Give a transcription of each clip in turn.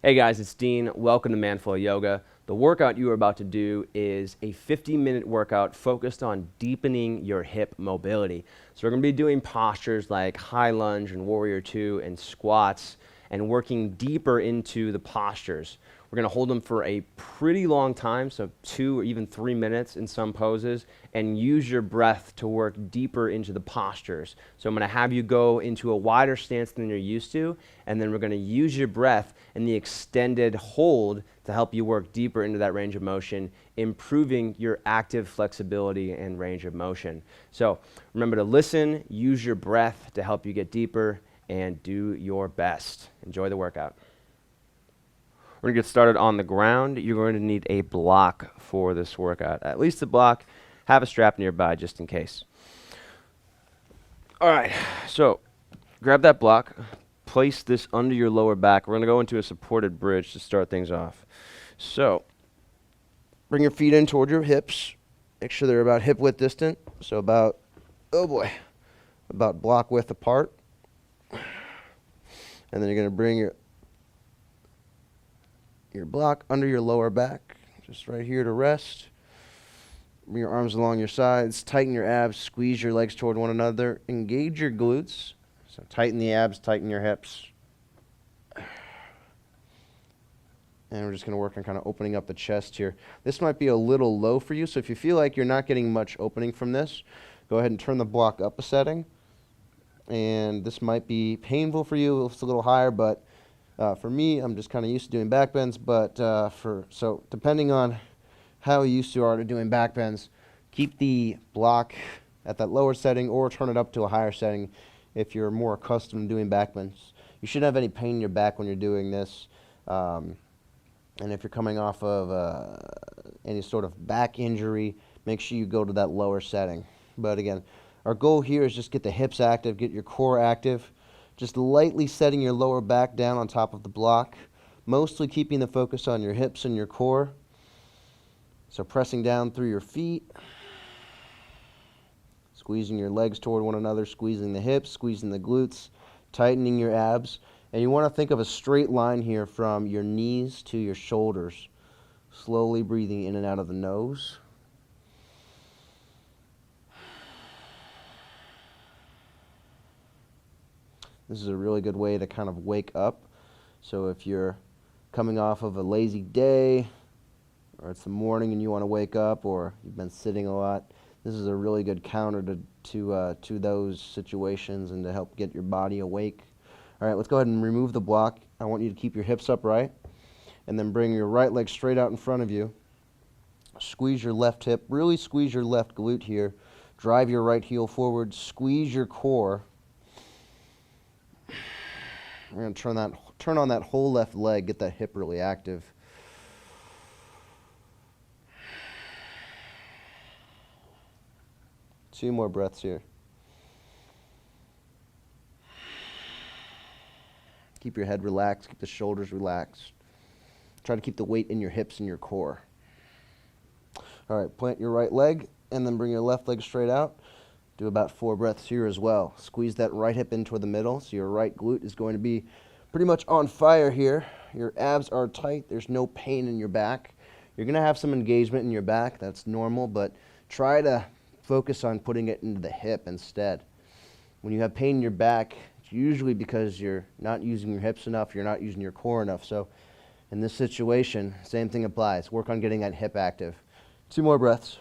Hey guys, it's Dean. Welcome to Manful Yoga. The workout you are about to do is a 50-minute workout focused on deepening your hip mobility. So we're going to be doing postures like high lunge and warrior two and squats and working deeper into the postures. We're going to hold them for a pretty long time, so 2 or even 3 minutes in some poses, and use your breath to work deeper into the postures. So I'm going to have you go into a wider stance than you're used to, and then we're going to use your breath and the extended hold to help you work deeper into that range of motion, improving your active flexibility and range of motion. So remember to listen, use your breath to help you get deeper, and do your best. Enjoy the workout. We're going to get started on the ground. You're going to need a block for this workout. At least a block. Have a strap nearby just in case. All right, so grab that block. Place this under your lower back. We're going to go into a supported bridge to start things off. So bring your feet in toward your hips. Make sure they're about hip width distant. So about, about block width apart. And then you're going to bring your block under your lower back, just right here to rest. Bring your arms along your sides, tighten your abs, squeeze your legs toward one another, engage your glutes. So tighten the abs, tighten your hips. And we're just going to work on kind of opening up the chest here. This might be a little low for you, so if you feel like you're not getting much opening from this, go ahead and turn the block up a setting. And this might be painful for you if it's a little higher, but for me, I'm just kind of used to doing back bends, but so depending on how used you are to doing back bends, keep the block at that lower setting or turn it up to a higher setting if you're more accustomed to doing back bends. You shouldn't have any pain in your back when you're doing this, and if you're coming off of any sort of back injury, make sure you go to that lower setting. But again, our goal here is just get the hips active, get your core active. Just lightly setting your lower back down on top of the block, mostly keeping the focus on your hips and your core. So pressing down through your feet, squeezing your legs toward one another, squeezing the hips, squeezing the glutes, tightening your abs. And you want to think of a straight line here from your knees to your shoulders, slowly breathing in and out of the nose. This is a really good way to kind of wake up. So if you're coming off of a lazy day, or it's the morning and you want to wake up, or you've been sitting a lot, this is a really good counter to those situations and to help get your body awake. All right, let's go ahead and remove the block. I want you to keep your hips upright, and then bring your right leg straight out in front of you. Squeeze your left hip, really squeeze your left glute here. Drive your right heel forward, squeeze your core. We're going to turn on that whole left leg, get that hip really active. Two more breaths here. Keep your head relaxed, keep the shoulders relaxed. Try to keep the weight in your hips and your core. All right, plant your right leg and then bring your left leg straight out. Do about 4 breaths here as well. Squeeze that right hip in toward the middle, so your right glute is going to be pretty much on fire here. Your abs are tight. There's no pain in your back. You're going to have some engagement in your back. That's normal, but try to focus on putting it into the hip instead. When you have pain in your back, it's usually because you're not using your hips enough, you're not using your core enough. So in this situation, same thing applies. Work on getting that hip active. 2 more breaths.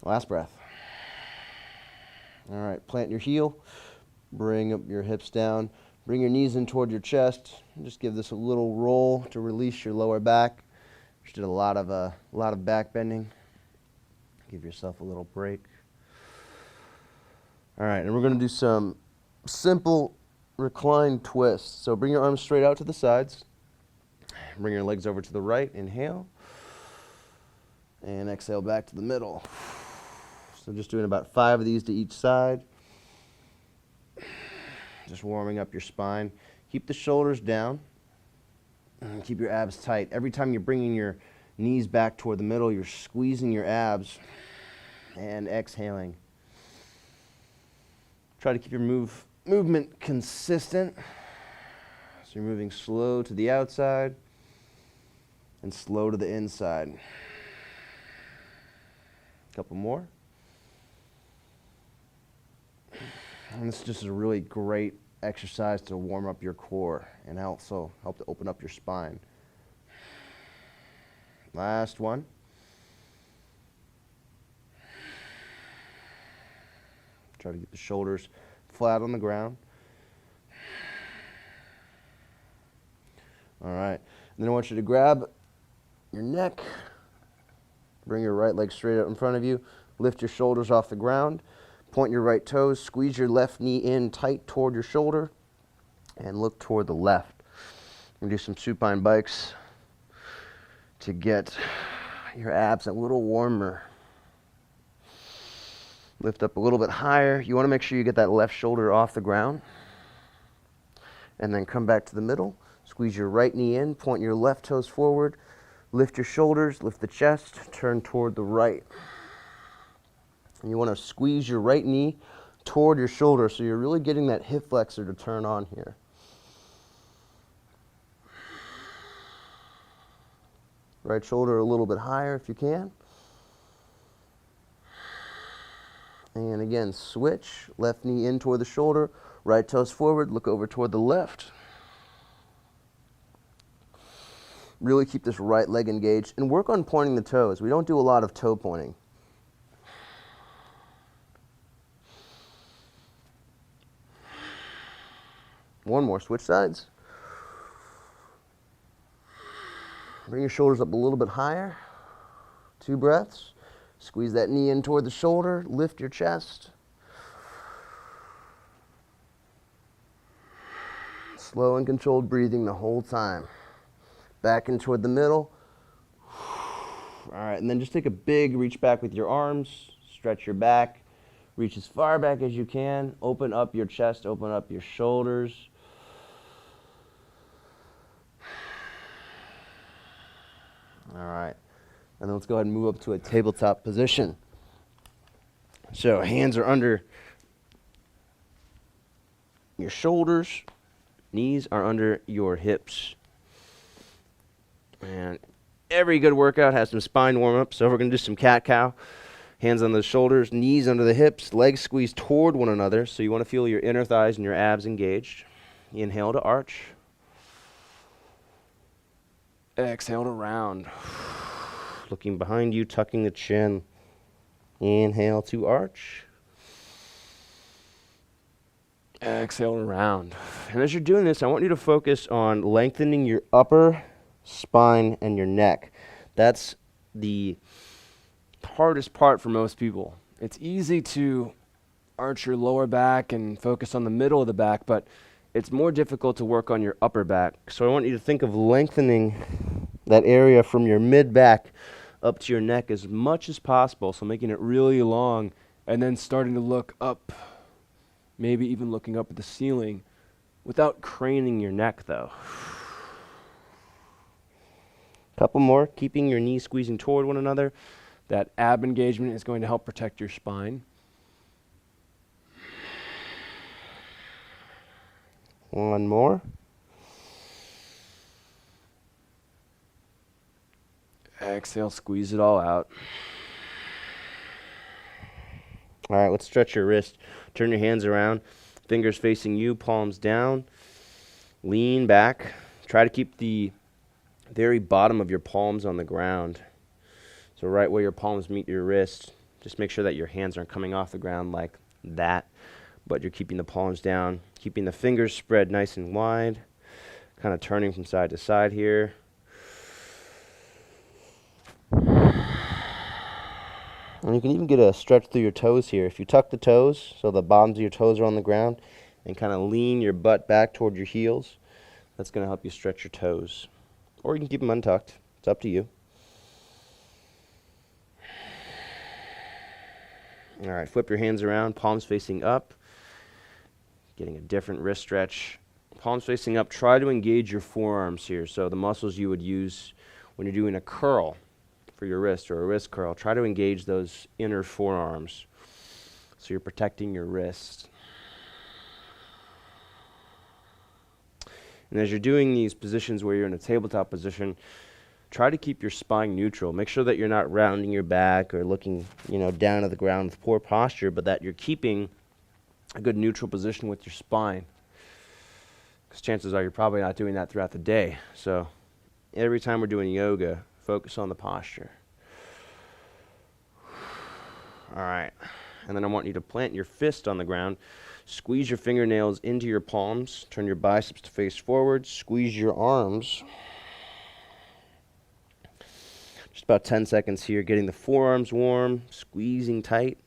Last breath. All right, plant your heel, bring up your hips down, bring your knees in toward your chest, and just give this a little roll to release your lower back. Just did a lot of back bending. Give yourself a little break. All right, and we're going to do some simple recline twists. So bring your arms straight out to the sides. Bring your legs over to the right. Inhale. And exhale back to the middle. So just doing about 5 of these to each side. Just warming up your spine. Keep the shoulders down. And keep your abs tight. Every time you're bringing your knees back toward the middle, you're squeezing your abs and exhaling. Try to keep your movement consistent. So you're moving slow to the outside and slow to the inside. A couple more. And this is just a really great exercise to warm up your core and also help to open up your spine. Last one. Try to get the shoulders flat on the ground. All right. And then I want you to grab your neck, bring your right leg straight up in front of you, lift your shoulders off the ground, point your right toes, squeeze your left knee in tight toward your shoulder, and look toward the left. We're going to do some supine bikes to get your abs a little warmer. Lift up a little bit higher. You want to make sure you get that left shoulder off the ground. And then come back to the middle. Squeeze your right knee in, point your left toes forward, lift your shoulders, lift the chest, turn toward the right. And you want to squeeze your right knee toward your shoulder so you're really getting that hip flexor to turn on here. Right shoulder a little bit higher if you can. And again, switch, left knee in toward the shoulder, right toes forward, look over toward the left. Really keep this right leg engaged and work on pointing the toes. We don't do a lot of toe pointing. One more, switch sides. Bring your shoulders up a little bit higher. 2 breaths. Squeeze that knee in toward the shoulder, lift your chest. Slow and controlled breathing the whole time. Back in toward the middle. All right, and then just take a big reach back with your arms, stretch your back, reach as far back as you can, open up your chest, open up your shoulders. All right, and then let's go ahead and move up to a tabletop position. So hands are under your shoulders, knees are under your hips. And every good workout has some spine warm-up, so we're going to do some cat-cow. Hands on the shoulders, knees under the hips, legs squeezed toward one another, so you want to feel your inner thighs and your abs engaged. Inhale to arch. Exhale to round. Looking behind you, tucking the chin. Inhale to arch. Exhale to round. And as you're doing this, I want you to focus on lengthening your upper spine and your neck. That's the hardest part for most people. It's easy to arch your lower back and focus on the middle of the back, but it's more difficult to work on your upper back. So I want you to think of lengthening that area from your mid back up to your neck as much as possible, so making it really long and then starting to look up, maybe even looking up at the ceiling without craning your neck though. Couple more, keeping your knees squeezing toward one another. That ab engagement is going to help protect your spine. One more. Exhale, squeeze it all out. All right, let's stretch your wrist. Turn your hands around, fingers facing you, palms down. Lean back. Try to keep the very bottom of your palms on the ground. So right where your palms meet your wrist, just make sure that your hands aren't coming off the ground like that, but you're keeping the palms down, keeping the fingers spread nice and wide, kind of turning from side to side here. And you can even get a stretch through your toes here. If you tuck the toes so the bottoms of your toes are on the ground and kind of lean your butt back toward your heels, that's going to help you stretch your toes. Or you can keep them untucked. It's up to you. All right, flip your hands around, palms facing up. Getting a different wrist stretch. Palms facing up, try to engage your forearms here. So the muscles you would use when you're doing a curl for your wrist or a wrist curl, try to engage those inner forearms so you're protecting your wrist. And as you're doing these positions where you're in a tabletop position, try to keep your spine neutral. Make sure that you're not rounding your back or looking, down at the ground with poor posture, but that you're keeping a good neutral position with your spine. Because chances are you're probably not doing that throughout the day. So every time we're doing yoga, focus on the posture. All right. And then I want you to plant your fist on the ground. Squeeze your fingernails into your palms. Turn your biceps to face forward. Squeeze your arms. Just about 10 seconds here, getting the forearms warm, squeezing tight.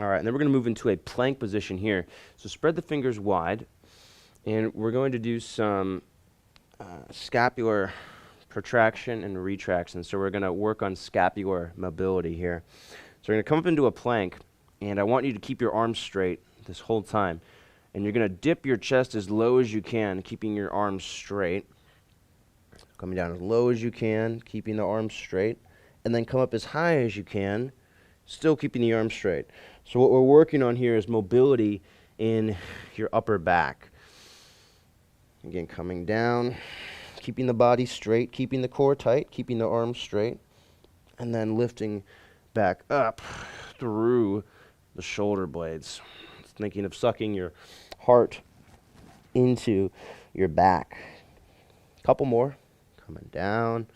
All right, and then we're going to move into a plank position here. So spread the fingers wide, and we're going to do some scapular protraction and retraction. So we're going to work on scapular mobility here. So we're going to come up into a plank, and I want you to keep your arms straight this whole time. And you're going to dip your chest as low as you can, keeping your arms straight. Coming down as low as you can, keeping the arms straight. And then come up as high as you can, still keeping the arms straight. So what we're working on here is mobility in your upper back. Again, coming down, keeping the body straight, keeping the core tight, keeping the arms straight, and then lifting back up through the shoulder blades. Thinking of sucking your heart into your back. Couple more. Coming down,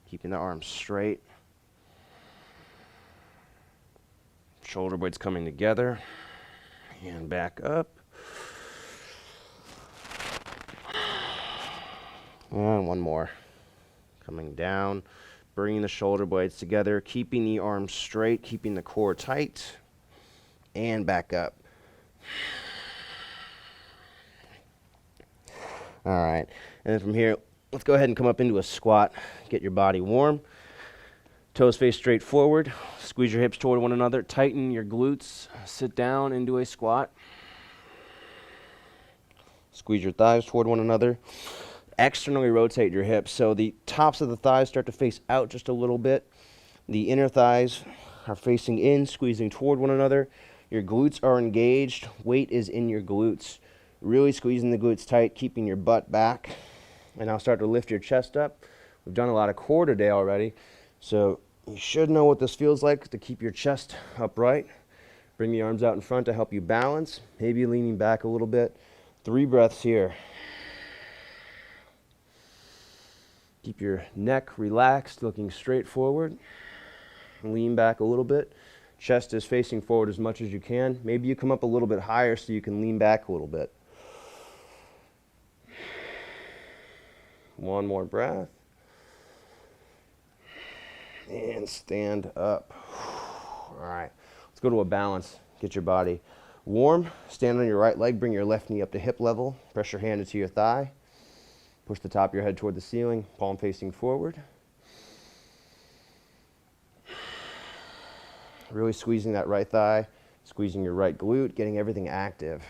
keeping the arms straight. Shoulder blades coming together, and back up. And one more. Coming down, bringing the shoulder blades together, keeping the arms straight, keeping the core tight, and back up. All right, and then from here, let's go ahead and come up into a squat. Get your body warm. Toes face straight forward. Squeeze your hips toward one another. Tighten your glutes. Sit down into a squat. Squeeze your thighs toward one another. Externally rotate your hips. So the tops of the thighs start to face out just a little bit. The inner thighs are facing in, squeezing toward one another. Your glutes are engaged. Weight is in your glutes. Really squeezing the glutes tight, keeping your butt back. And now start to lift your chest up. We've done a lot of core today already. So you should know what this feels like to keep your chest upright. Bring the arms out in front to help you balance. Maybe leaning back a little bit. 3 breaths here. Keep your neck relaxed, looking straight forward. Lean back a little bit. Chest is facing forward as much as you can. Maybe you come up a little bit higher so you can lean back a little bit. One more breath. And stand up. All right, let's go to a balance. Get your body warm. Stand on your right leg. Bring your left knee up to hip level. Press your hand into your thigh. Push the top of your head toward the ceiling. Palm facing forward. Really squeezing that right thigh. Squeezing your right glute. Getting everything active.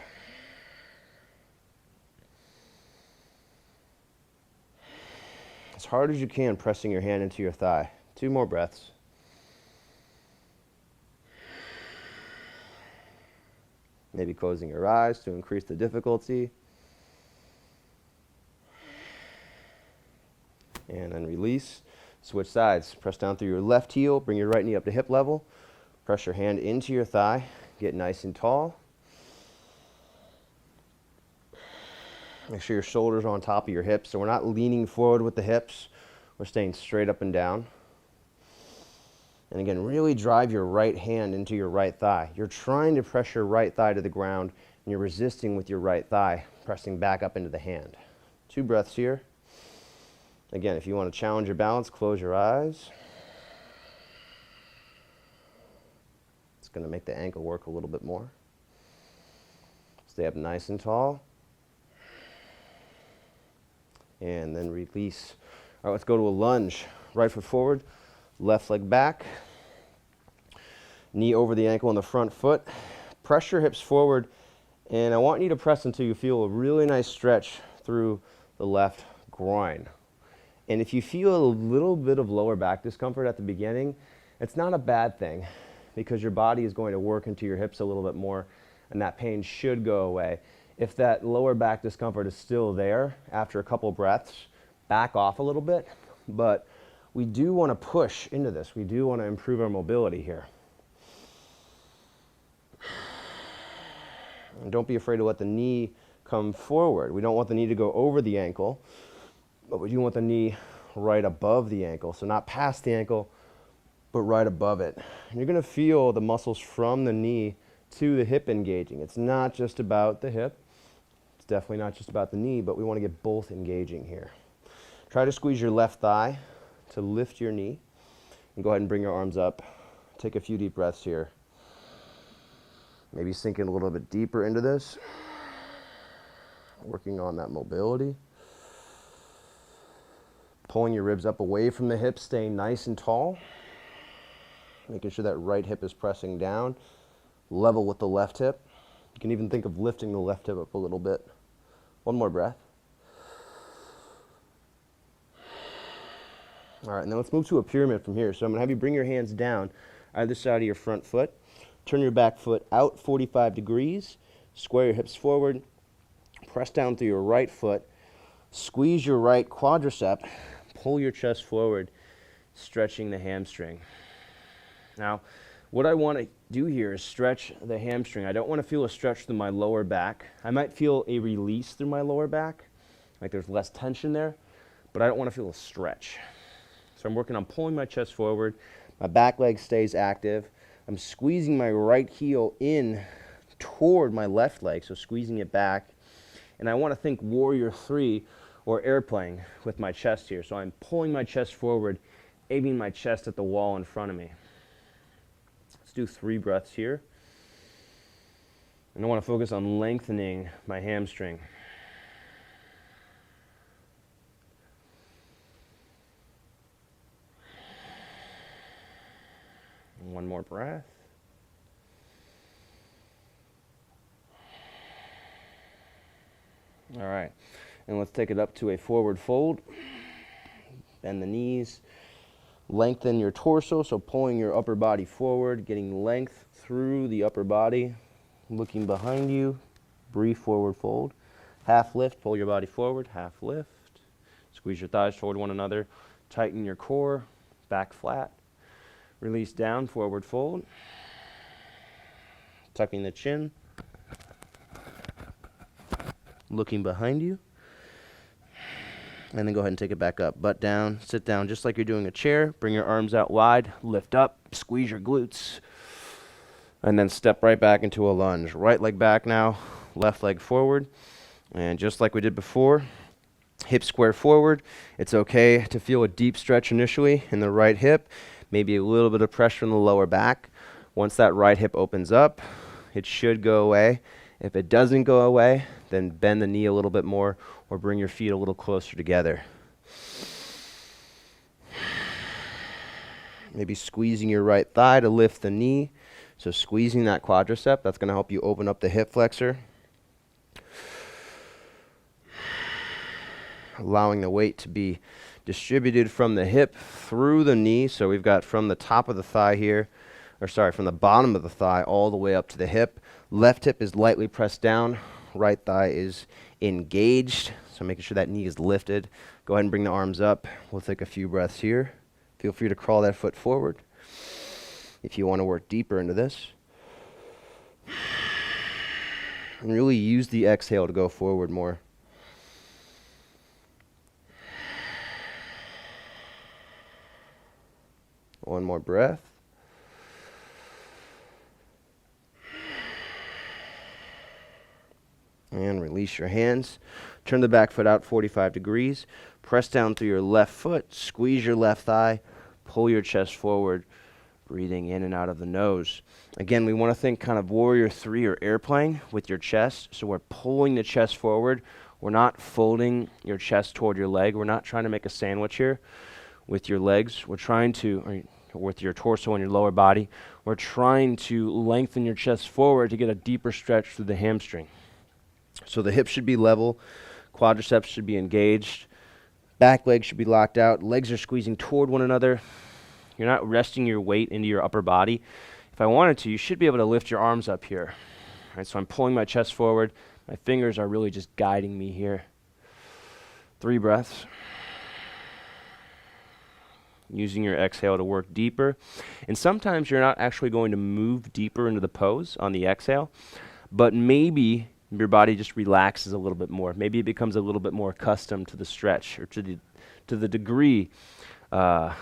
As hard as you can, pressing your hand into your thigh. 2 more breaths. Maybe closing your eyes to increase the difficulty. And then release. Switch sides. Press down through your left heel. Bring your right knee up to hip level. Press your hand into your thigh. Get nice and tall. Make sure your shoulders are on top of your hips. So we're not leaning forward with the hips. We're staying straight up and down. And again, really drive your right hand into your right thigh. You're trying to press your right thigh to the ground, and you're resisting with your right thigh, pressing back up into the hand. 2 breaths here. Again, if you want to challenge your balance, close your eyes. It's going to make the ankle work a little bit more. Stay up nice and tall. And then release. All right, let's go to a lunge. Right foot forward. Left leg back, knee over the ankle on the front foot. Press your hips forward, and I want you to press until you feel a really nice stretch through the left groin. And if you feel a little bit of lower back discomfort at the beginning, it's not a bad thing because your body is going to work into your hips a little bit more and that pain should go away. If that lower back discomfort is still there after a couple breaths, back off a little bit, but we do want to push into this. We do want to improve our mobility here. And don't be afraid to let the knee come forward. We don't want the knee to go over the ankle, but we do want the knee right above the ankle. So not past the ankle, but right above it. And you're going to feel the muscles from the knee to the hip engaging. It's not just about the hip. It's definitely not just about the knee, but we want to get both engaging here. Try to squeeze your left thigh to lift your knee. And go ahead and bring your arms up. Take a few deep breaths here. Maybe sinking a little bit deeper into this. Working on that mobility. Pulling your ribs up away from the hips, staying nice and tall. Making sure that right hip is pressing down, level with the left hip. You can even think of lifting the left hip up a little bit. One more breath. All right, and then let's move to a pyramid from here. So I'm going to have you bring your hands down either side of your front foot. Turn your back foot out 45 degrees. Square your hips forward. Press down through your right foot. Squeeze your right quadricep. Pull your chest forward, stretching the hamstring. Now, what I want to do here is stretch the hamstring. I don't want to feel a stretch through my lower back. I might feel a release through my lower back, like there's less tension there, but I don't want to feel a stretch. So I'm working on pulling my chest forward. My back leg stays active. I'm squeezing my right heel in toward my left leg, so squeezing it back. And I want to think warrior 3 or airplane with my chest here. So I'm pulling my chest forward, aiming my chest at the wall in front of me. Let's do 3 breaths here. And I want to focus on lengthening my hamstring. And one more breath. All right, and let's take it up to a forward fold. Bend the knees. Lengthen your torso, so pulling your upper body forward, getting length through the upper body. Looking behind you, brief forward fold. Half lift, pull your body forward, half lift. Squeeze your thighs toward one another. Tighten your core, back flat. Release down, forward fold. Tucking the chin. Looking behind you. And then go ahead and take it back up. Butt down, sit down just like you're doing a chair. Bring your arms out wide, lift up, squeeze your glutes. And then step right back into a lunge. Right leg back now, left leg forward. And just like we did before, hip square forward. It's okay to feel a deep stretch initially in the right hip. Maybe a little bit of pressure in the lower back. Once that right hip opens up, it should go away. If it doesn't go away, then bend the knee a little bit more or bring your feet a little closer together. Maybe squeezing your right thigh to lift the knee. So squeezing that quadricep, that's going to help you open up the hip flexor. Allowing the weight to be distributed from the hip through the knee. So we've got from the top of the thigh here, from the bottom of the thigh all the way up to the hip. Left hip is lightly pressed down. Right thigh is engaged. So making sure that knee is lifted. Go ahead and bring the arms up. We'll take a few breaths here. Feel free to crawl that foot forward if you want to work deeper into this. And really use the exhale to go forward more. One more breath. And release your hands. Turn the back foot out 45 degrees. Press down through your left foot. Squeeze your left thigh. Pull your chest forward. Breathing in and out of the nose. Again, we want to think kind of warrior 3 or airplane with your chest. So we're pulling the chest forward. We're not folding your chest toward your leg. We're not trying to make a sandwich here with your legs. We're trying to, or with your torso and your lower body, we're trying to lengthen your chest forward to get a deeper stretch through the hamstring. So the hips should be level, quadriceps should be engaged, back legs should be locked out, legs are squeezing toward one another. You're not resting your weight into your upper body. If I wanted to, you should be able to lift your arms up here. right, so I'm pulling my chest forward. My fingers are really just guiding me here. 3 breaths. Using your exhale to work deeper. And sometimes you're not actually going to move deeper into the pose on the exhale, but maybe your body just relaxes a little bit more. Maybe it becomes a little bit more accustomed to the stretch, or to the degree of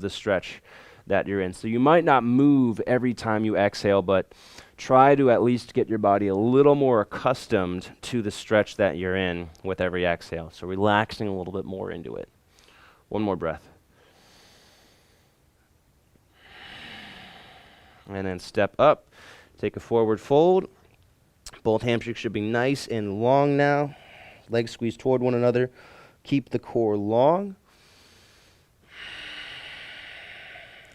the stretch that you're in. So you might not move every time you exhale, but try to at least get your body a little more accustomed to the stretch that you're in with every exhale. So relaxing a little bit more into it. One more breath. And then step up, take a forward fold. Both hamstrings should be nice and long now. Legs squeeze toward one another. Keep the core long.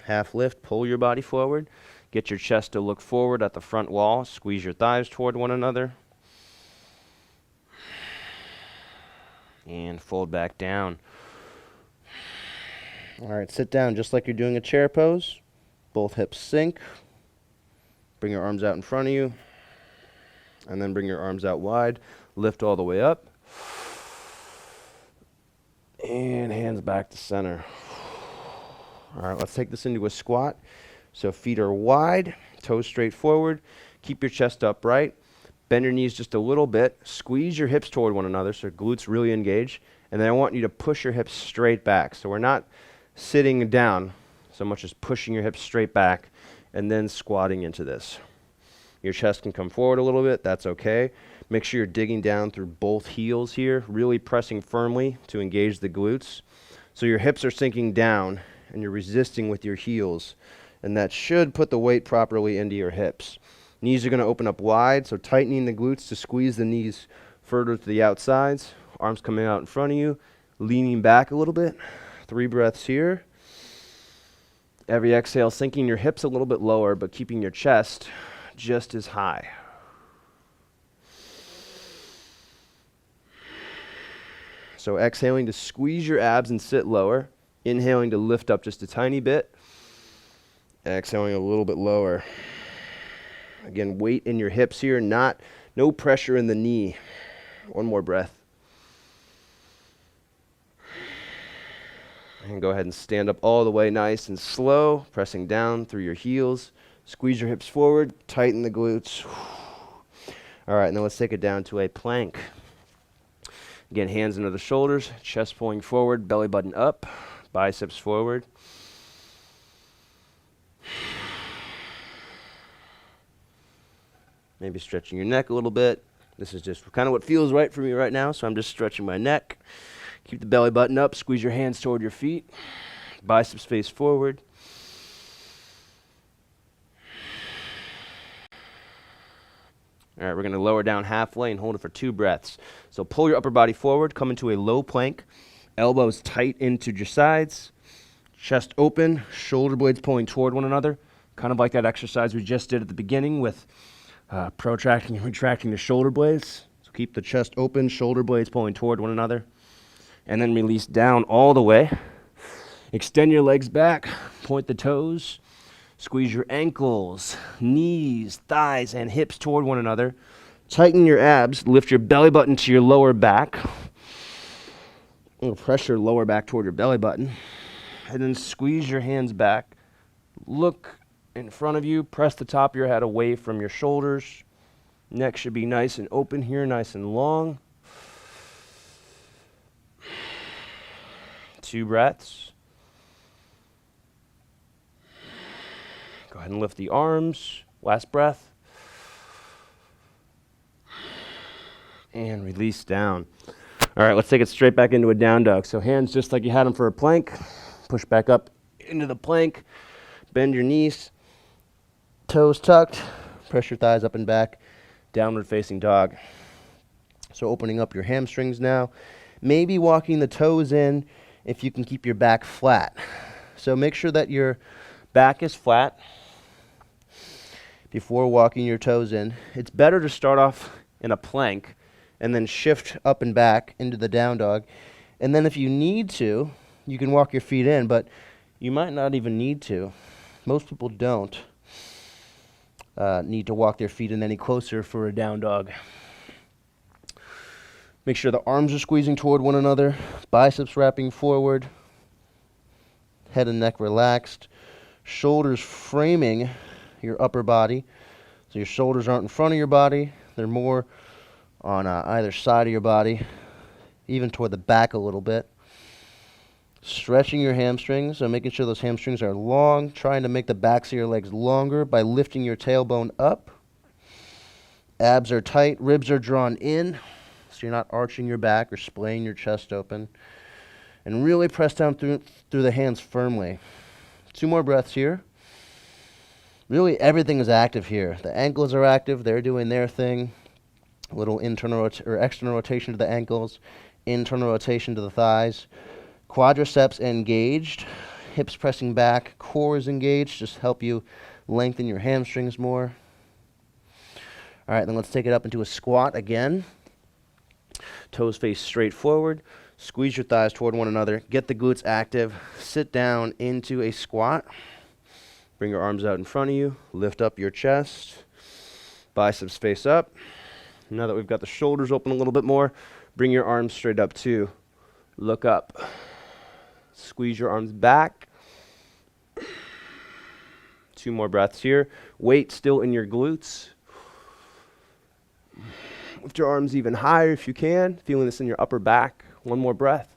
Half lift, pull your body forward. Get your chest to look forward at the front wall. Squeeze your thighs toward one another. And fold back down. All right, sit down just like you're doing a chair pose. Both hips sink. Bring your arms out in front of you. And then bring your arms out wide. Lift all the way up. And hands back to center. All right, let's take this into a squat. So feet are wide, toes straight forward. Keep your chest upright. Bend your knees just a little bit. Squeeze your hips toward one another so glutes really engage. And then I want you to push your hips straight back. So we're not sitting down so much as pushing your hips straight back and then squatting into this. Your chest can come forward a little bit. That's okay. Make sure you're digging down through both heels here, really pressing firmly to engage the glutes. So your hips are sinking down and you're resisting with your heels. And that should put the weight properly into your hips. Knees are going to open up wide, so tightening the glutes to squeeze the knees further to the outsides. Arms coming out in front of you, leaning back a little bit. 3 breaths here. Every exhale, sinking your hips a little bit lower, but keeping your chest just as high. So exhaling to squeeze your abs and sit lower. Inhaling to lift up just a tiny bit. Exhaling a little bit lower. Again, weight in your hips here, no pressure in the knee. One more breath. And go ahead and stand up all the way nice and slow, pressing down through your heels. Squeeze your hips forward, tighten the glutes. All right, and then let's take it down to a plank. Again, hands under the shoulders, chest pulling forward, belly button up, biceps forward. Maybe stretching your neck a little bit. This is just kind of what feels right for me right now, so I'm just stretching my neck. Keep the belly button up, squeeze your hands toward your feet. Biceps face forward. All right, we're going to lower down halfway and hold it for 2 breaths. So pull your upper body forward, come into a low plank. Elbows tight into your sides. Chest open, shoulder blades pulling toward one another. Kind of like that exercise we just did at the beginning with protracting and retracting the shoulder blades. So keep the chest open, shoulder blades pulling toward one another. And then release down all the way. Extend your legs back, point the toes. Squeeze your ankles, knees, thighs, and hips toward one another. Tighten your abs. Lift your belly button to your lower back. Press your lower back toward your belly button. And then squeeze your hands back. Look in front of you. Press the top of your head away from your shoulders. Neck should be nice and open here, nice and long. 2 breaths. Go ahead and lift the arms. Last breath. And release down. All right, let's take it straight back into a down dog. So hands just like you had them for a plank. Push back up into the plank. Bend your knees. Toes tucked. Press your thighs up and back. Downward facing dog. So opening up your hamstrings now. Maybe walking the toes in if you can keep your back flat. So make sure that your back is flat before walking your toes in. It's better to start off in a plank and then shift up and back into the down dog. And then if you need to, you can walk your feet in, but you might not even need to. Most people don't. need to walk their feet in any closer for a down dog. Make sure the arms are squeezing toward one another, biceps wrapping forward, head and neck relaxed, shoulders framing your upper body. So your shoulders aren't in front of your body, they're more on either side of your body, even toward the back a little bit. Stretching your hamstrings, so making sure those hamstrings are long, trying to make the backs of your legs longer by lifting your tailbone up. Abs are tight, ribs are drawn in, so you're not arching your back or splaying your chest open. And really press down through the hands firmly. 2 more breaths here. Really everything is active here. The ankles are active, they're doing their thing. A little internal or external rotation to the ankles, internal rotation to the thighs. Quadriceps engaged, hips pressing back, core is engaged, just help you lengthen your hamstrings more. All right, then let's take it up into a squat again. Toes face straight forward, squeeze your thighs toward one another, get the glutes active, sit down into a squat. Bring your arms out in front of you, lift up your chest, biceps face up. Now that we've got the shoulders open a little bit more, bring your arms straight up too. Look up. Squeeze your arms back. 2 more breaths here. Weight still in your glutes. Lift your arms even higher if you can. Feeling this in your upper back. 1 more breath.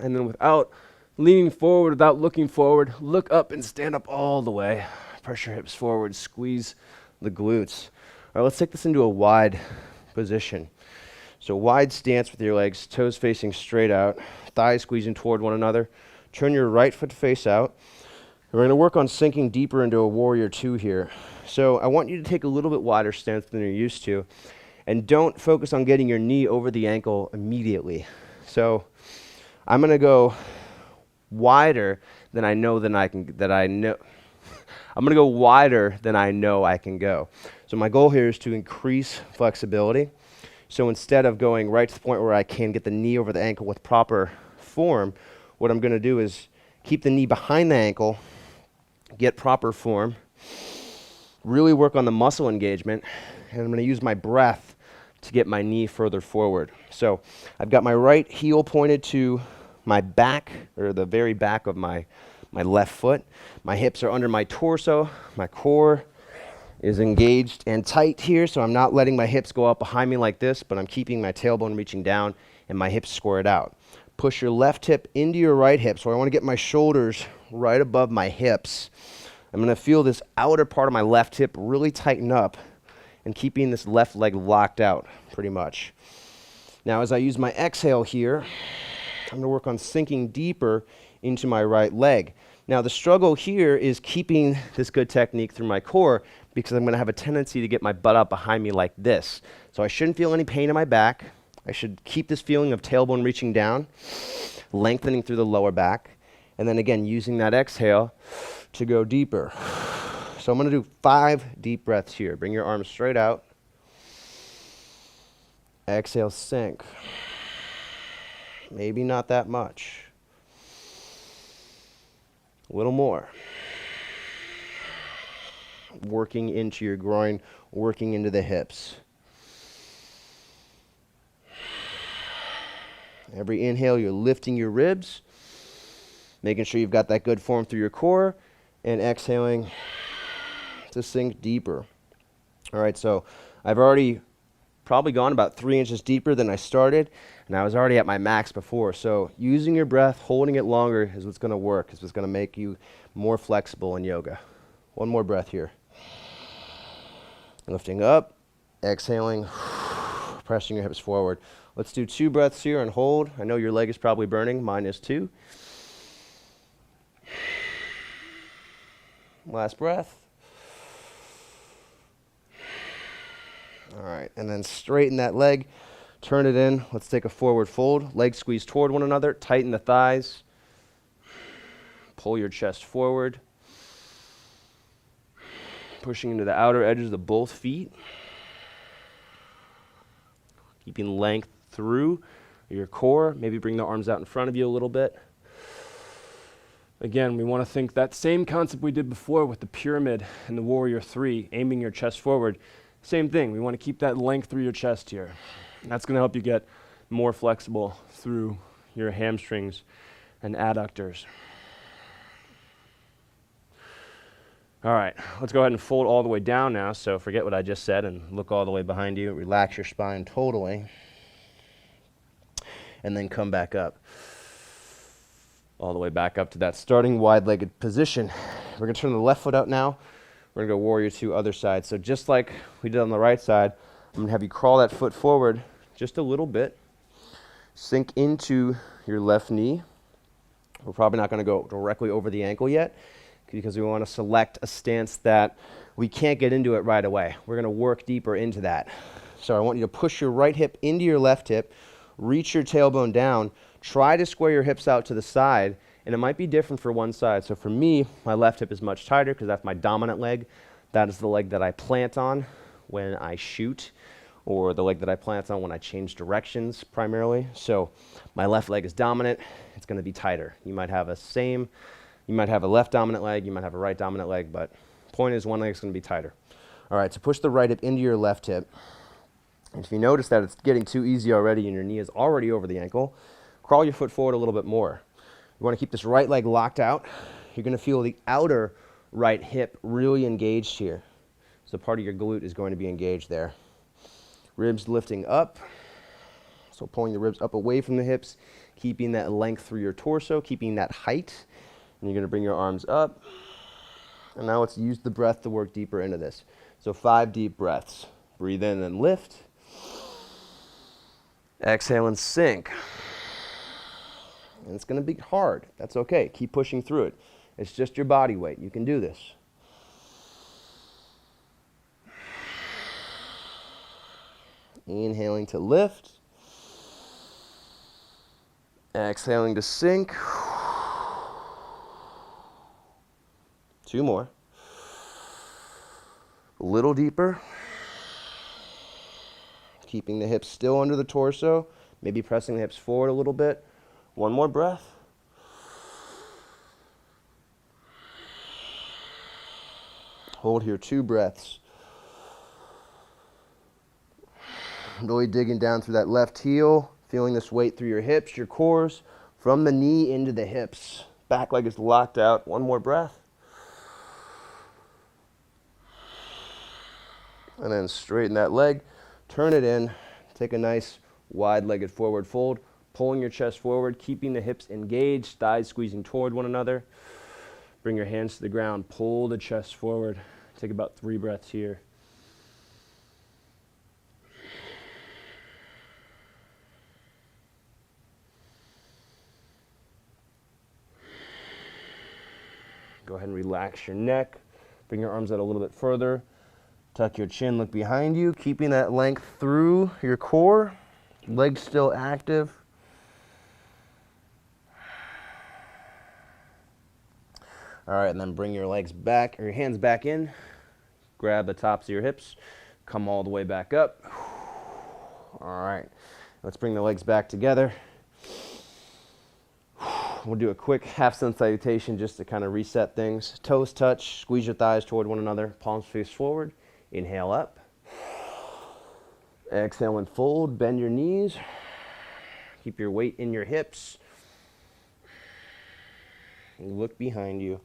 And then without leaning forward, without looking forward, look up and stand up all the way. Press your hips forward. Squeeze the glutes. All right, let's take this into a wide position. So wide stance with your legs, toes facing straight out, thighs squeezing toward one another. Turn your right foot face out. We're going to work on sinking deeper into a warrior 2 here. So I want you to take a little bit wider stance than you're used to, and don't focus on getting your knee over the ankle immediately. So I'm going to go wider than I know I'm going to go wider than I know I can go. So my goal here is to increase flexibility. So instead of going right to the point where I can get the knee over the ankle with proper form, what I'm going to do is keep the knee behind the ankle, get proper form, really work on the muscle engagement, and I'm going to use my breath to get my knee further forward. So I've got my right heel pointed to my back, or the very back of my left foot. My hips are under my torso, my core is engaged and tight here, so I'm not letting my hips go up behind me like this, but I'm keeping my tailbone reaching down and my hips squared out. Push your left hip into your right hip, so I want to get my shoulders right above my hips. I'm going to feel this outer part of my left hip really tighten up and keeping this left leg locked out pretty much. Now as I use my exhale here, I'm going to work on sinking deeper into my right leg. Now the struggle here is keeping this good technique through my core, because I'm going to have a tendency to get my butt up behind me like this. So I shouldn't feel any pain in my back. I should keep this feeling of tailbone reaching down, lengthening through the lower back, and then again using that exhale to go deeper. So I'm going to do 5 deep breaths here. Bring your arms straight out. Exhale, sink. Maybe not that much. A little more. Working into your groin, working into the hips. Every inhale, you're lifting your ribs, making sure you've got that good form through your core, and exhaling to sink deeper. All right, so I've already probably gone about 3 inches deeper than I started, and I was already at my max before. So using your breath, holding it longer is what's going to work, is what's going to make you more flexible in yoga. 1 more breath here. Lifting up, exhaling, pressing your hips forward. Let's do 2 breaths here and hold. I know your leg is probably burning. Mine is too. Last breath. All right, and then straighten that leg. Turn it in. Let's take a forward fold. Legs squeeze toward one another. Tighten the thighs. Pull your chest forward. Pushing into the outer edges of both feet. Keeping length through your core. Maybe bring the arms out in front of you a little bit. Again, we want to think that same concept we did before with the pyramid and the warrior 3, aiming your chest forward. Same thing, we want to keep that length through your chest here. That's going to help you get more flexible through your hamstrings and adductors. All right, let's go ahead and fold all the way down now. So forget what I just said and look all the way behind you. Relax your spine totally. And then come back up. All the way back up to that starting wide-legged position. We're going to turn the left foot out now. We're going to go warrior 2 other side. So just like we did on the right side, I'm going to have you crawl that foot forward just a little bit. Sink into your left knee. We're probably not going to go directly over the ankle yet because we want to select a stance that we can't get into it right away. We're going to work deeper into that. So I want you to push your right hip into your left hip, reach your tailbone down, try to square your hips out to the side, and it might be different for one side. So for me, my left hip is much tighter because that's my dominant leg. That is the leg that I plant on when I shoot, or the leg that I plant on when I change directions primarily. So my left leg is dominant. It's going to be tighter. You might have a left dominant leg, you might have a right dominant leg, but point is one leg is going to be tighter. All right, so push the right hip into your left hip. And if you notice that it's getting too easy already and your knee is already over the ankle, crawl your foot forward a little bit more. You want to keep this right leg locked out. You're going to feel the outer right hip really engaged here. So part of your glute is going to be engaged there. Ribs lifting up. So pulling the ribs up away from the hips, keeping that length through your torso, keeping that height. And you're going to bring your arms up. And now let's use the breath to work deeper into this. So 5 deep breaths. Breathe in and lift. Exhale and sink. And it's going to be hard. That's okay. Keep pushing through it. It's just your body weight. You can do this. Inhaling to lift. Exhaling to sink. 2 more. A little deeper. Keeping the hips still under the torso. Maybe pressing the hips forward a little bit. 1 more breath. Hold here 2 breaths. Really digging down through that left heel, feeling this weight through your hips, your cores, from the knee into the hips. Back leg is locked out. 1 more breath. And then straighten that leg, turn it in, take a nice wide-legged forward fold, pulling your chest forward, keeping the hips engaged, thighs squeezing toward one another. Bring your hands to the ground, pull the chest forward. Take about 3 breaths here. Go ahead and relax your neck. Bring your arms out a little bit further. Tuck your chin, look behind you, keeping that length through your core. Legs still active. All right, and then bring your legs back, or your hands back in. Grab the tops of your hips. Come all the way back up. All right, let's bring the legs back together. We'll do a quick half-sun salutation just to kind of reset things. Toes touch, squeeze your thighs toward one another, palms face forward. Inhale up. Exhale and fold, bend your knees. Keep your weight in your hips. And look behind you.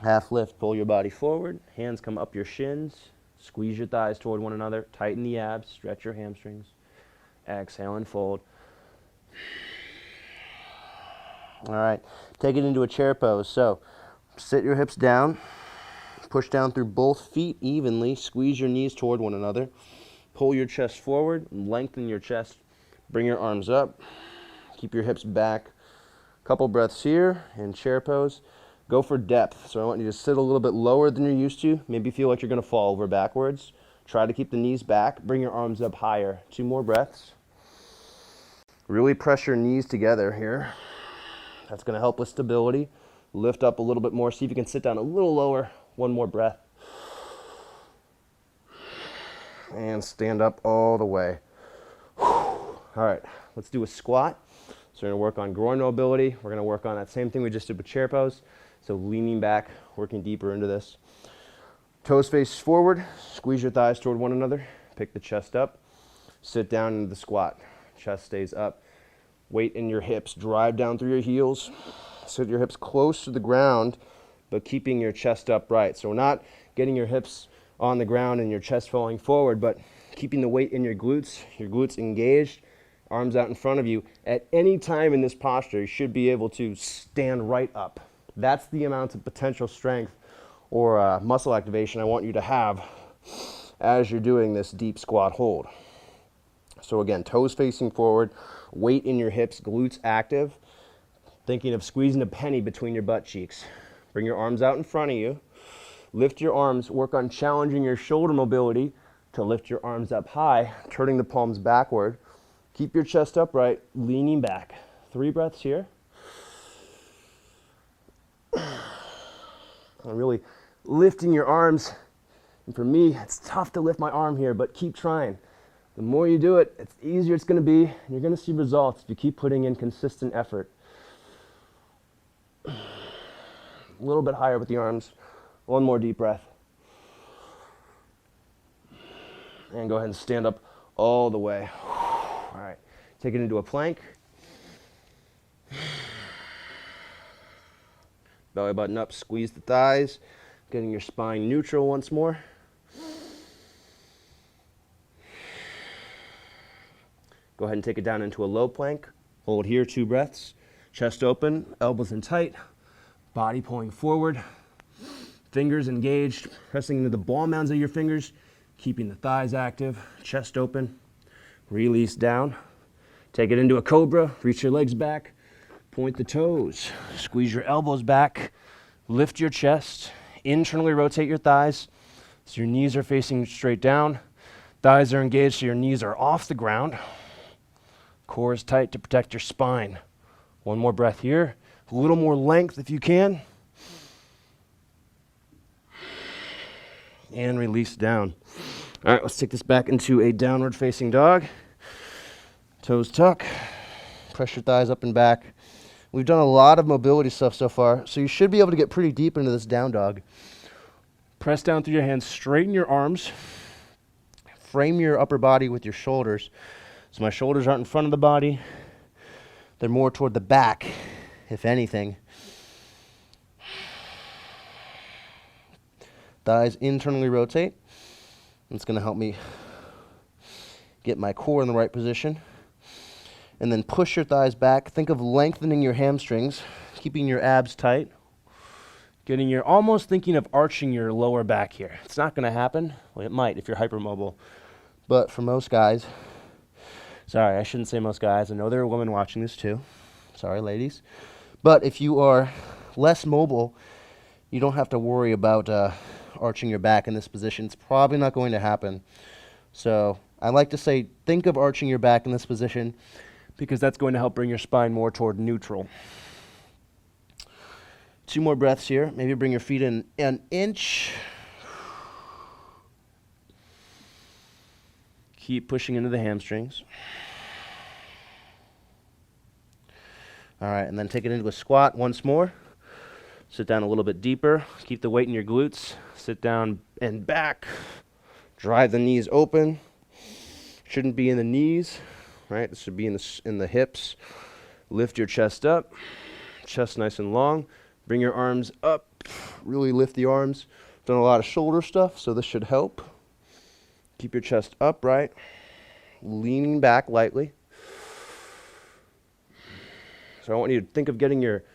Half lift, pull your body forward. Hands come up your shins. Squeeze your thighs toward one another. Tighten the abs, stretch your hamstrings. Exhale and fold. All right, take it into a chair pose. So sit your hips down. Push down through both feet evenly. Squeeze your knees toward one another. Pull your chest forward. Lengthen your chest. Bring your arms up. Keep your hips back. Couple breaths here in chair pose. Go for depth. So I want you to sit a little bit lower than you're used to. Maybe feel like you're going to fall over backwards. Try to keep the knees back. Bring your arms up higher. 2 more breaths. Really press your knees together here. That's going to help with stability. Lift up a little bit more. See if you can sit down a little lower. 1 more breath. And stand up all the way. All right, let's do a squat. So we're going to work on groin mobility. We're going to work on that same thing we just did with chair pose. So leaning back, working deeper into this. Toes face forward, squeeze your thighs toward one another, pick the chest up, sit down into the squat. Chest stays up. Weight in your hips, drive down through your heels. Sit your hips close to the ground, but keeping your chest upright. So we're not getting your hips on the ground and your chest falling forward, but keeping the weight in your glutes engaged, arms out in front of you. At any time in this posture, you should be able to stand right up. That's the amount of potential strength or muscle activation I want you to have as you're doing this deep squat hold. So again, toes facing forward, weight in your hips, glutes active. Thinking of squeezing a penny between your butt cheeks. Bring your arms out in front of you. Lift your arms, work on challenging your shoulder mobility to lift your arms up high, turning the palms backward. Keep your chest upright, leaning back. 3 breaths here. And really lifting your arms. And for me, it's tough to lift my arm here, but keep trying. The more you do it, it's easier it's going to be, and you're going to see results if you keep putting in consistent effort. A little bit higher with the arms. One more deep breath. And go ahead and stand up all the way. All right, take it into a plank. Belly button up, squeeze the thighs, getting your spine neutral once more. Go ahead and take it down into a low plank. Hold here, 2 breaths. Chest open, elbows in tight, body pulling forward, fingers engaged, pressing into the ball mounds of your fingers, keeping the thighs active, chest open, release down. Take it into a cobra, reach your legs back, point the toes, squeeze your elbows back, lift your chest, internally rotate your thighs so your knees are facing straight down, thighs are engaged so your knees are off the ground, core is tight to protect your spine. One more breath here, a little more length if you can, and release down. All right, let's take this back into a downward facing dog. Toes tuck, press your thighs up and back. We've done a lot of mobility stuff so far, so you should be able to get pretty deep into this down dog. Press down through your hands, straighten your arms, frame your upper body with your shoulders. So my shoulders aren't in front of the body, they're more toward the back, if anything. Thighs internally rotate. It's going to help me get my core in the right position. And then push your thighs back. Think of lengthening your hamstrings, keeping your abs tight. Almost thinking of arching your lower back here. It's not going to happen. Well, it might if you're hypermobile. But for most guys, sorry, I shouldn't say most guys. I know there are women watching this too. Sorry, ladies. But if you are less mobile, you don't have to worry about arching your back in this position. It's probably not going to happen. So I like to say, think of arching your back in this position because that's going to help bring your spine more toward neutral. 2 more breaths here. Maybe bring your feet in an inch. Keep pushing into the hamstrings. All right, and then take it into a squat once more. Sit down a little bit deeper. Keep the weight in your glutes. Sit down and back. Drive the knees open. Shouldn't be in the knees, right? This should be in the hips. Lift your chest up. Chest nice and long. Bring your arms up. Really lift the arms. Done a lot of shoulder stuff, so this should help. Keep your chest upright. Leaning back lightly. So I want you to think of getting your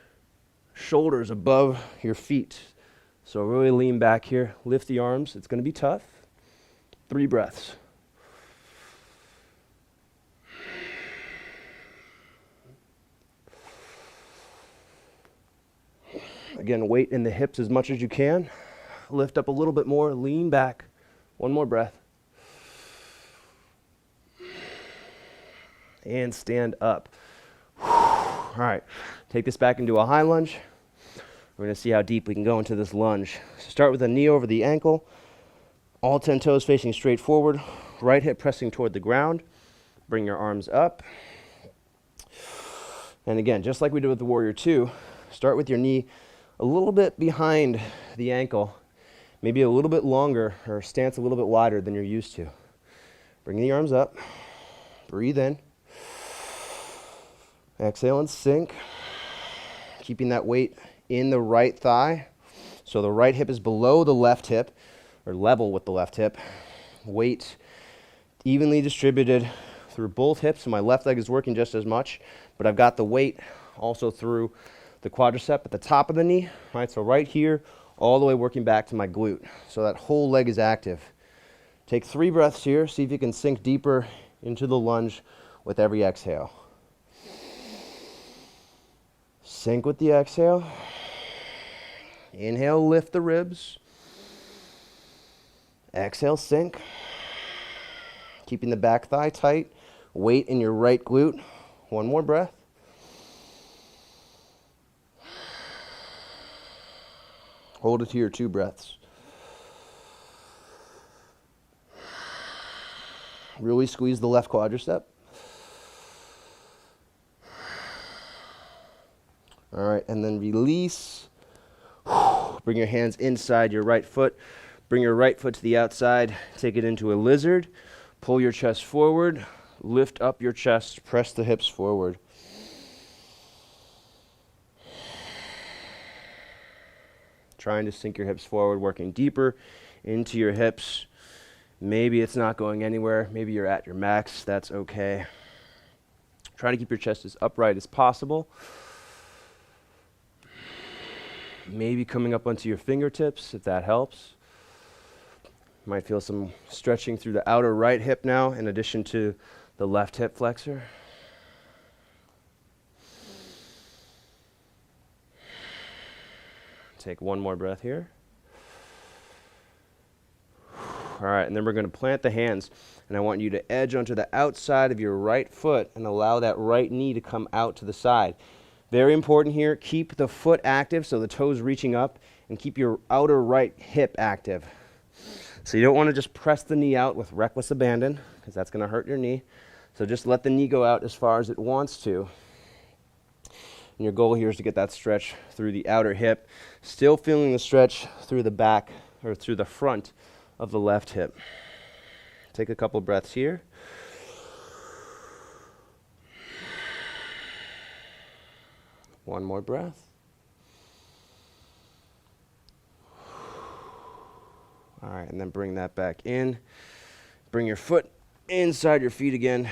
shoulders above your feet. So really lean back here. Lift the arms. It's going to be tough. 3 breaths. Again, weight in the hips as much as you can. Lift up a little bit more. Lean back. 1 more breath. And stand up. All right, take this back into a high lunge. We're going to see how deep we can go into this lunge. So start with a knee over the ankle. All 10 toes facing straight forward. Right hip pressing toward the ground. Bring your arms up. And again, just like we did with the Warrior 2, start with your knee a little bit behind the ankle, maybe a little bit longer or stance a little bit wider than you're used to. Bring the arms up, breathe in, exhale and sink, keeping that weight in the right thigh. So the right hip is below the left hip, or level with the left hip. Weight evenly distributed through both hips, so my left leg is working just as much, but I've got the weight also through the quadricep at the top of the knee, right? So right here, all the way working back to my glute. So that whole leg is active. Take 3 breaths here. See if you can sink deeper into the lunge with every exhale. Sink with the exhale. Inhale, lift the ribs. Exhale, sink. Keeping the back thigh tight. Weight in your right glute. One more breath. Hold it here, 2 breaths. Really squeeze the left quadricep. All right, and then release. Bring your hands inside your right foot. Bring your right foot to the outside. Take it into a lizard. Pull your chest forward. Lift up your chest. Press the hips forward. Trying to sink your hips forward, working deeper into your hips. Maybe it's not going anywhere. Maybe you're at your max. That's okay. Try to keep your chest as upright as possible. Maybe coming up onto your fingertips, if that helps. Might feel some stretching through the outer right hip now, in addition to the left hip flexor. Take one more breath here. All right, and then we're going to plant the hands, and I want you to edge onto the outside of your right foot and allow that right knee to come out to the side. Very important here, keep the foot active, so the toes reaching up, and keep your outer right hip active. So you don't want to just press the knee out with reckless abandon, because that's going to hurt your knee. So just let the knee go out as far as it wants to. And your goal here is to get that stretch through the outer hip, still feeling the stretch through the back, or through the front of the left hip. Take a couple breaths here. One more breath. All right, and then bring that back in. Bring your foot inside your feet again,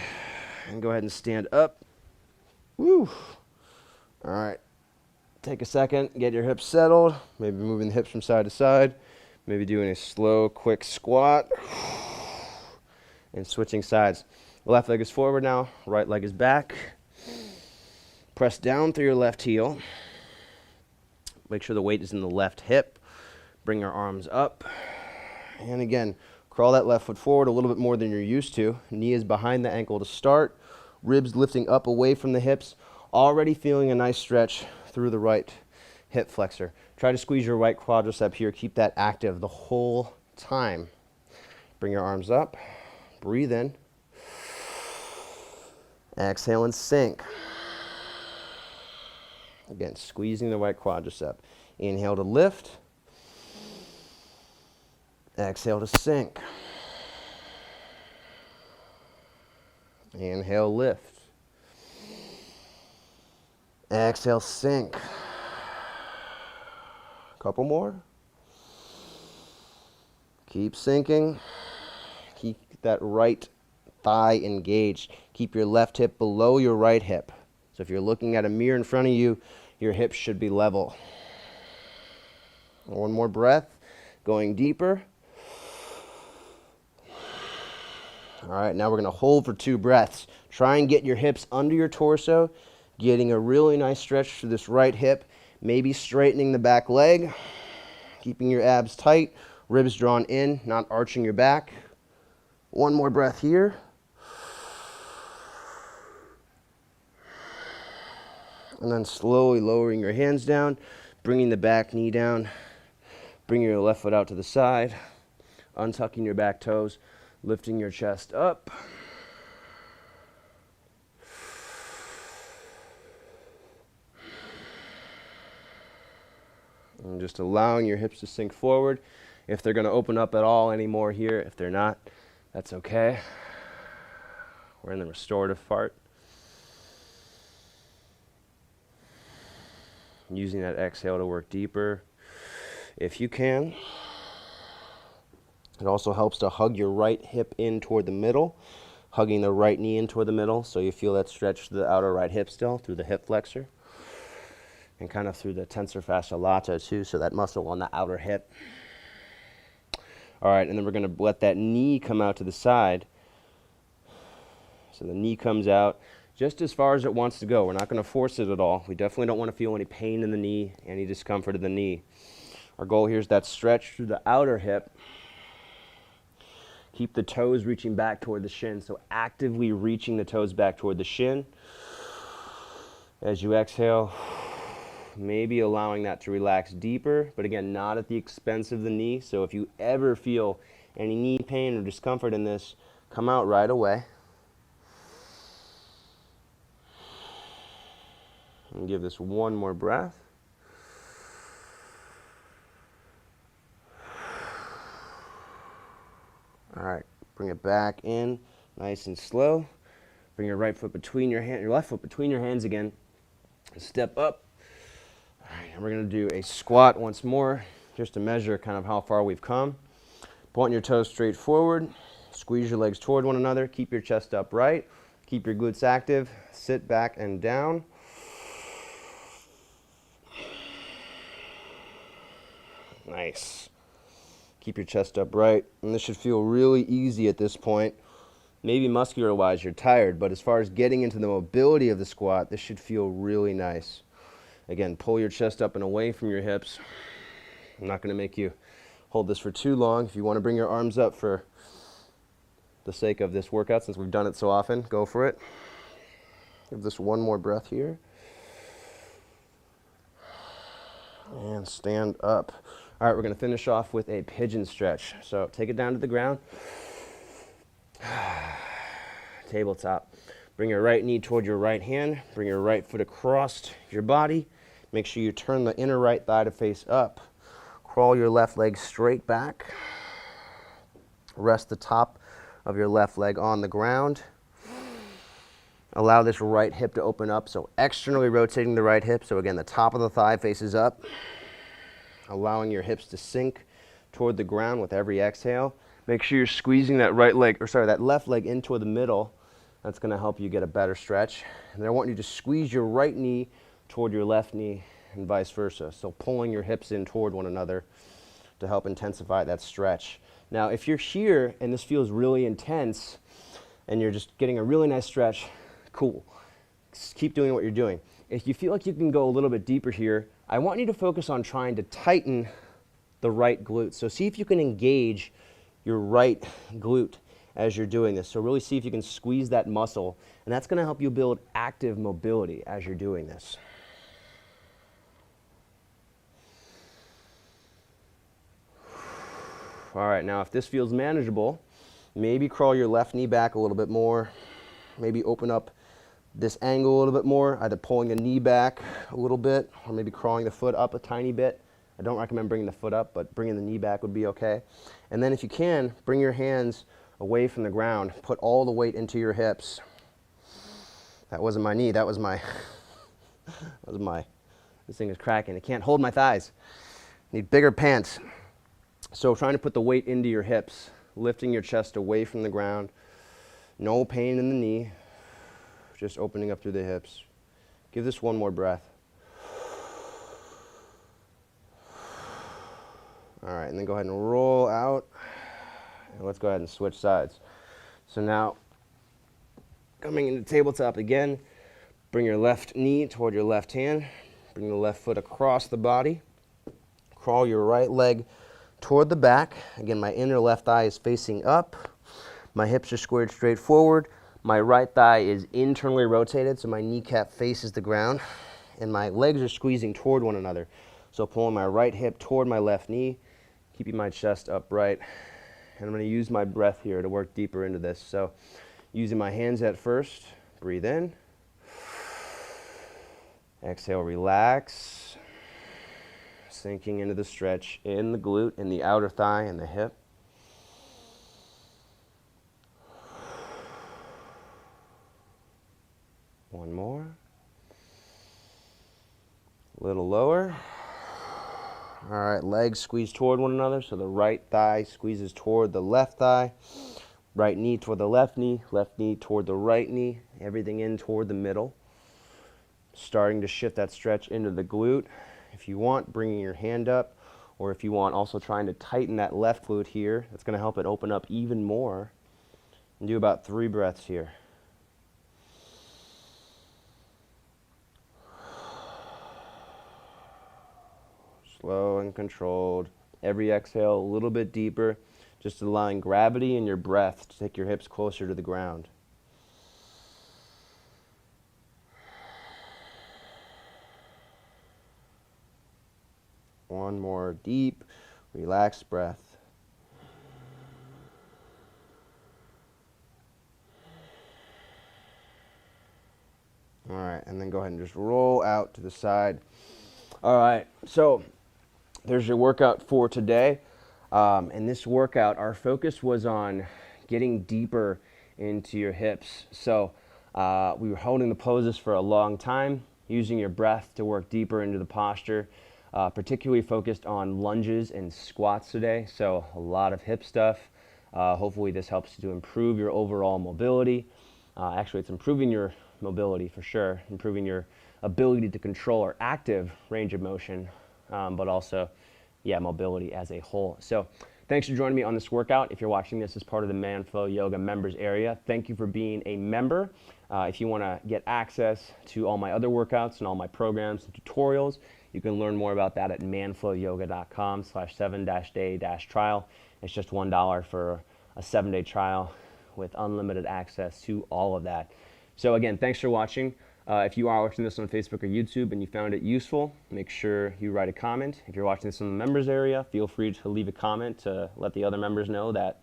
and go ahead and stand up. Woo! All right, take a second, get your hips settled, maybe moving the hips from side to side, maybe doing a slow, quick squat, and switching sides. Left leg is forward now, right leg is back. Press down through your left heel. Make sure the weight is in the left hip. Bring your arms up. And again, crawl that left foot forward a little bit more than you're used to. Knee is behind the ankle to start. Ribs lifting up away from the hips. Already feeling a nice stretch through the right hip flexor. Try to squeeze your right quadricep here. Keep that active the whole time. Bring your arms up. Breathe in. Exhale and sink. Again, squeezing the right quadricep. Inhale to lift. Exhale to sink. Inhale, lift. Exhale, sink. Couple more. Keep sinking. Keep that right thigh engaged. Keep your left hip below your right hip. So if you're looking at a mirror in front of you, your hips should be level. One more breath, going deeper. All right, now we're going to hold for 2 breaths. Try and get your hips under your torso, getting a really nice stretch through this right hip, maybe straightening the back leg, keeping your abs tight, ribs drawn in, not arching your back. One more breath here. And then slowly lowering your hands down, bringing the back knee down, bringing your left foot out to the side, untucking your back toes, lifting your chest up. And just allowing your hips to sink forward. If they're going to open up at all anymore here, if they're not, that's okay. We're in the restorative part. Using that exhale to work deeper if you can. It also helps to hug your right hip in toward the middle, hugging the right knee in toward the middle so you feel that stretch to the outer right hip still through the hip flexor and kind of through the tensor fascia lata too, so that muscle on the outer hip. All right, and then we're going to let that knee come out to the side. So the knee comes out just as far as it wants to go. We're not going to force it at all. We definitely don't want to feel any pain in the knee, any discomfort in the knee. Our goal here is that stretch through the outer hip. Keep the toes reaching back toward the shin, so actively reaching the toes back toward the shin. As you exhale, maybe allowing that to relax deeper, but again, not at the expense of the knee. So if you ever feel any knee pain or discomfort in this, come out right away. And give this one more breath. All right, bring it back in, nice and slow. Bring your right foot between your hand, your left foot between your hands again. Step up. All right, and we're going to do a squat once more, just to measure kind of how far we've come. Point your toes straight forward. Squeeze your legs toward one another. Keep your chest upright. Keep your glutes active. Sit back and down. Nice. Keep your chest upright. And this should feel really easy at this point. Maybe muscular-wise you're tired, but as far as getting into the mobility of the squat, this should feel really nice. Again, pull your chest up and away from your hips. I'm not going to make you hold this for too long. If you want to bring your arms up for the sake of this workout, since we've done it so often, go for it. Give this one more breath here. And stand up. All right, we're going to finish off with a pigeon stretch. So take it down to the ground. Tabletop. Bring your right knee toward your right hand. Bring your right foot across your body. Make sure you turn the inner right thigh to face up. Crawl your left leg straight back. Rest the top of your left leg on the ground. Allow this right hip to open up, so externally rotating the right hip. So again, the top of the thigh faces up. Allowing your hips to sink toward the ground with every exhale. Make sure you're squeezing that that left leg in toward the middle. That's going to help you get a better stretch. And then I want you to squeeze your right knee toward your left knee and vice versa. So pulling your hips in toward one another to help intensify that stretch. Now, if you're here and this feels really intense and you're just getting a really nice stretch, cool. Just keep doing what you're doing. If you feel like you can go a little bit deeper here, I want you to focus on trying to tighten the right glute. So see if you can engage your right glute as you're doing this. So really see if you can squeeze that muscle, and that's going to help you build active mobility as you're doing this. All right, now if this feels manageable, maybe crawl your left knee back a little bit more. Maybe open up this angle a little bit more, either pulling the knee back a little bit or maybe crawling the foot up a tiny bit. I don't recommend bringing the foot up, but bringing the knee back would be okay. And then if you can, bring your hands away from the ground. Put all the weight into your hips. That wasn't my knee, that was my, this thing is cracking. It can't hold my thighs. Need bigger pants. So trying to put the weight into your hips, lifting your chest away from the ground. No pain in the knee. Just opening up through the hips. Give this one more breath. All right, and then go ahead and roll out. And let's go ahead and switch sides. So now, coming into tabletop again, bring your left knee toward your left hand. Bring the left foot across the body. Crawl your right leg toward the back. Again, my inner left thigh is facing up. My hips are squared straight forward. My right thigh is internally rotated, so my kneecap faces the ground, and my legs are squeezing toward one another. So pulling my right hip toward my left knee, keeping my chest upright. And I'm going to use my breath here to work deeper into this. So using my hands at first, breathe in. Exhale, relax. sinking into the stretch in the glute, in the outer thigh, and the hip. One more. A little lower. All right, legs squeeze toward one another, so the right thigh squeezes toward the left thigh, right knee toward the left knee toward the right knee, everything in toward the middle. Starting to shift that stretch into the glute. If you want, bringing your hand up, or if you want, also trying to tighten that left glute here. That's going to help it open up even more. And do about 3 breaths here. Slow and controlled. Every exhale a little bit deeper, just allowing gravity and your breath to take your hips closer to the ground. One more deep, relaxed breath. All right, and then go ahead and just roll out to the side. All right, so there's your workout for today. In this workout, our focus was on getting deeper into your hips. So we were holding the poses for a long time, using your breath to work deeper into the posture, particularly focused on lunges and squats today. So a lot of hip stuff. Hopefully this helps to improve your overall mobility. Actually, it's improving your mobility for sure, improving your ability to control our active range of motion, but also, mobility as a whole. So thanks for joining me on this workout. If you're watching this as part of the Manflow Yoga members area, thank you for being a member. If you want to get access to all my other workouts and all my programs and tutorials, you can learn more about that at manflowyoga.com/7-day-trial. It's just $1 for a 7-day trial with unlimited access to all of that. So again, thanks for watching. If you are watching this on Facebook or YouTube and you found it useful, make sure you write a comment. If you're watching this in the members area, feel free to leave a comment to let the other members know that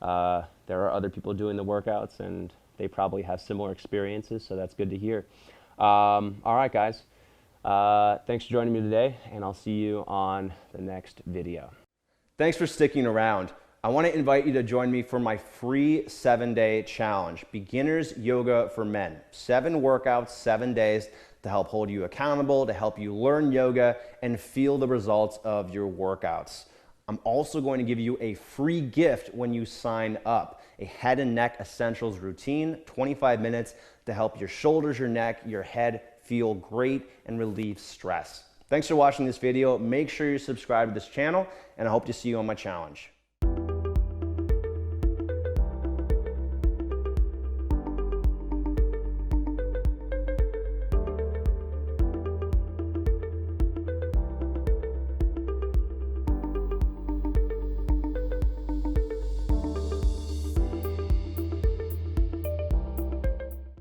there are other people doing the workouts and they probably have similar experiences, so that's good to hear. All right, guys. Thanks for joining me today, and I'll see you on the next video. Thanks for sticking around. I want to invite you to join me for my free 7-day challenge, Beginners Yoga for Men. 7 workouts, 7 days to help hold you accountable, to help you learn yoga and feel the results of your workouts. I'm also going to give you a free gift when you sign up, a head and neck essentials routine, 25 minutes to help your shoulders, your neck, your head feel great and relieve stress. Thanks for watching this video. Make sure you subscribe to this channel, and I hope to see you on my challenge.